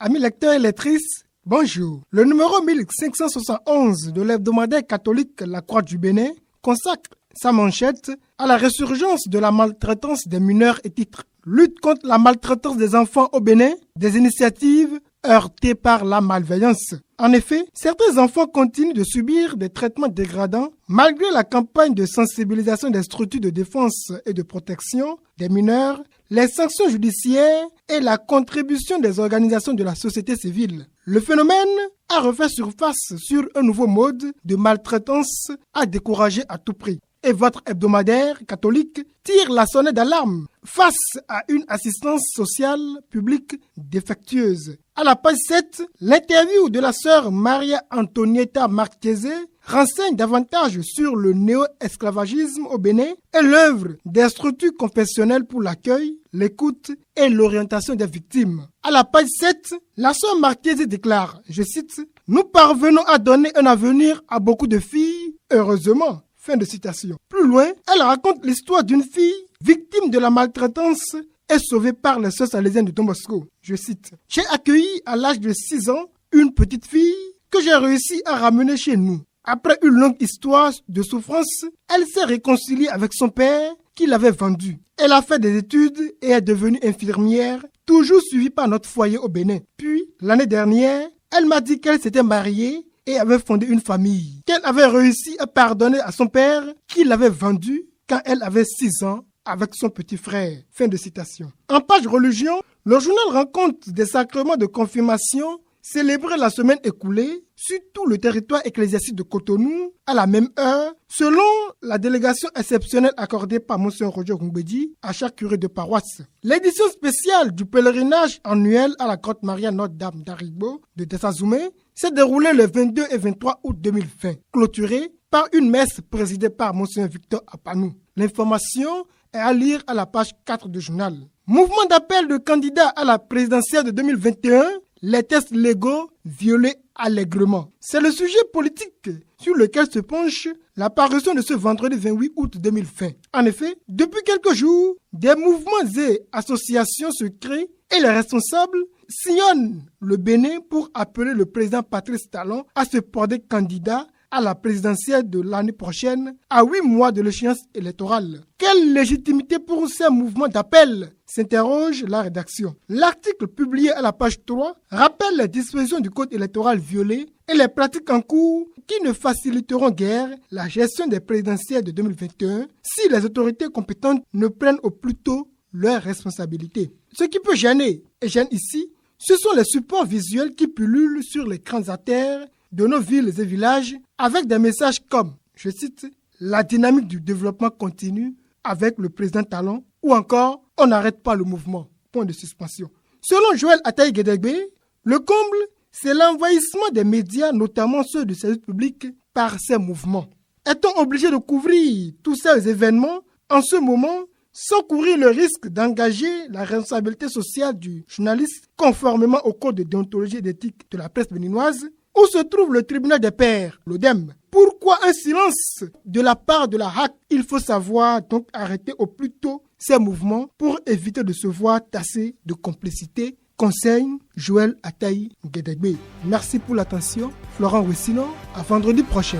Amis lecteurs et lectrices, bonjour. Le numéro 1571 de l'hebdomadaire catholique La Croix du Bénin consacre sa manchette à la résurgence de la maltraitance des mineurs et titre Lutte contre la maltraitance des enfants au Bénin, des initiatives heurtées par la malveillance. En effet, certains enfants continuent de subir des traitements dégradants malgré la campagne de sensibilisation des structures de défense et de protection des mineurs, les sanctions judiciaires et la contribution des organisations de la société civile. Le phénomène a refait surface sur un nouveau mode de maltraitance à décourager à tout prix. Et votre hebdomadaire catholique tire la sonnette d'alarme face à une assistance sociale publique défectueuse. À la page 7, l'interview de la sœur Maria Antonietta Marchese renseigne davantage sur le néo-esclavagisme au Bénin et l'œuvre des structures confessionnelles pour l'accueil, l'écoute et l'orientation des victimes. À la page 7, la sœur Marchese déclare, je cite, « Nous parvenons à donner un avenir à beaucoup de filles, heureusement. » Fin de citation. Plus loin, elle raconte l'histoire d'une fille victime de la maltraitance et sauvée par les sœurs salésiennes de Don Bosco. Je cite, « J'ai accueilli à l'âge de 6 ans une petite fille que j'ai réussi à ramener chez nous. Après une longue histoire de souffrance, elle s'est réconciliée avec son père qui l'avait vendue. Elle a fait des études et est devenue infirmière, toujours suivie par notre foyer au Bénin. Puis, l'année dernière, elle m'a dit qu'elle s'était mariée et avait fondé une famille, qu'elle avait réussi à pardonner à son père qui l'avait vendue quand elle avait 6 ans avec son petit frère. Fin de citation. En page religion, le journal rencontre des sacrements de confirmation célébrés la semaine écoulée sur tout le territoire ecclésiastique de Cotonou à la même heure, selon la délégation exceptionnelle accordée par Monseigneur Roger Roumbedi à chaque curé de paroisse. L'édition spéciale du pèlerinage annuel à la grotte Maria Notre-Dame d'Arigbo de Dessazoumé s'est déroulée le 22 et 23 août 2020, clôturée par une messe présidée par Monseigneur Victor Apanou. L'information est à lire à la page 4 du journal. Mouvement d'appel de candidats à la présidentielle de 2021, les tests légaux violés allègrement. C'est le sujet politique sur lequel se penche la parution de ce vendredi 28 août 2020. En effet, depuis quelques jours, des mouvements et associations se créent et les responsables sillonnent le Bénin pour appeler le président Patrice Talon à se porter candidat à la présidentielle de l'année prochaine, à 8 mois de l'échéance électorale. Quelle légitimité pour ces mouvements d'appel s'interroge la rédaction. L'article publié à la page 3 rappelle les dispositions du code électoral violées et les pratiques en cours qui ne faciliteront guère la gestion des présidentielles de 2021 si les autorités compétentes ne prennent au plus tôt leurs responsabilités. Ce qui peut gêner, et gêne ici, ce sont les supports visuels qui pullulent sur les grandes artères de nos villes et villages avec des messages comme, je cite, « La dynamique du développement continue avec le président Talon » ou encore « On n'arrête pas le mouvement ». Point de suspension. Selon Joël Ataï-Guédégbé, le comble, c'est l'envahissement des médias, notamment ceux du service public, par ces mouvements. Est-on obligé de couvrir tous ces événements en ce moment sans courir le risque d'engager la responsabilité sociale du journaliste conformément au code de déontologie et d'éthique de la presse béninoise? Où se trouve le tribunal des pairs, l'ODEM? Pourquoi un silence de la part de la HAC? Il faut savoir donc arrêter au plus tôt ces mouvements pour éviter de se voir tassé de complicité. Conseil Joël Ataï Guédégbé. Merci pour l'attention. Florent Wessino, à vendredi prochain.